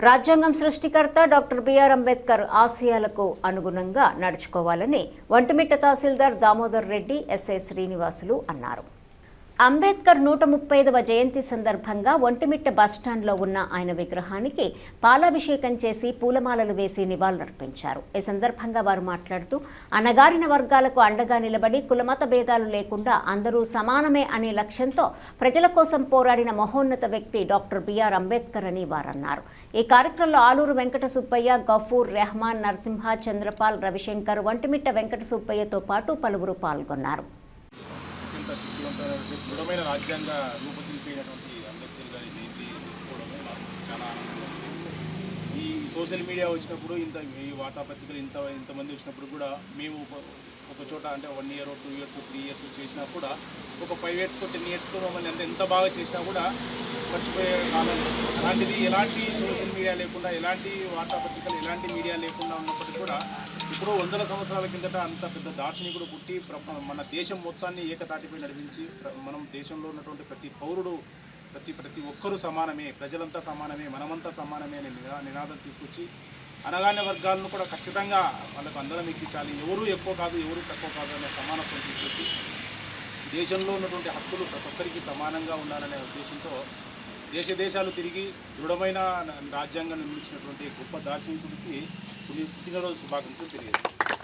రాజ్యాంగం సృష్టికర్త doctor BR Ambedkar ఆశయాలకు అనుగుణంగా నడుచుకోవాలని ఒంటిమిట్ట తహసీల్దార్ దామోదర్ రెడ్డి ఎస్ఐ శ్రీనివాసులు అన్నారు. అంబేద్కర్ 135వ జయంతి సందర్భంగా ఒంటిమిట్ట బస్టాండ్లో ఉన్న ఆయన విగ్రహానికి పాలాభిషేకం చేసి పూలమాలలు వేసి నివాళులర్పించారు. ఈ సందర్భంగా వారు మాట్లాడుతూ అణగారిన వర్గాలకు అండగా నిలబడి కులమత భేదాలు లేకుండా అందరూ సమానమే అనే లక్ష్యంతో ప్రజల కోసం పోరాడిన మహోన్నత వ్యక్తి డాక్టర్ బిఆర్ అంబేద్కర్ అని వారన్నారు. ఈ కార్యక్రమంలో ఆలూరు వెంకట సుబ్బయ్య, గఫూర్, రెహమాన్, నరసింహ, చంద్రపాల్, రవిశంకర్, ఒంటిమిట్ట వెంకట సుబ్బయ్యతో పాటు పలువురు పాల్గొన్నారు. దృఢమైన రాజ్యాంగ రూపశిల్పి అయినటువంటి అంబేద్కర్ గారి జయంతి జరుపుకోవడమే నాకు చాలా ఆనందంగా ఉంది. ఈ సోషల్ మీడియా వచ్చినప్పుడు ఈ వార్తాపత్రికలు ఇంతమంది వచ్చినప్పుడు కూడా మేము ఒక చోట అంటే 1 year, 2 years, 3 years చేసినా కూడా ఒక 5 years, 10 years మమ్మల్ని ఎంత బాగా చేసినా కూడా మర్చిపోయే కాలం. అలాంటిది ఎలాంటి సోషల్ మీడియా లేకుండా, ఎలాంటి వార్తాపత్రికలు, ఎలాంటి మీడియా లేకుండా ఉన్నప్పటికీ కూడా ఇప్పుడు 100 సంవత్సరాల కిందట అంత పెద్ద దార్శనికుడు పుట్టి మన దేశం మొత్తాన్ని ఏకతాటిపై నడిపించి మనం దేశంలో ఉన్నటువంటి ప్రతి పౌరుడు ప్రతి ఒక్కరూ సమానమే, ప్రజలంతా సమానమే, మనమంతా సమానమే అనే నినాదం తీసుకొచ్చి అనగానే వర్గాలను కూడా ఖచ్చితంగా వాళ్ళకు అందరం ఎక్కించాలి, ఎవరు ఎక్కువ కాదు, ఎవరు తక్కువ కాదు అనే సమానత్వం తీసుకొచ్చి దేశంలో ఉన్నటువంటి హక్కులు ప్రతి ఒక్కరికి సమానంగా ఉండాలనే ఉద్దేశంతో దేశాలు తిరిగి దృఢమైన రాజ్యాంగాన్ని నిర్మించినటువంటి గొప్ప దార్శనికుడికి పుట్టినరోజు శుభాకాంక్షలు తెలియజేస్తాను.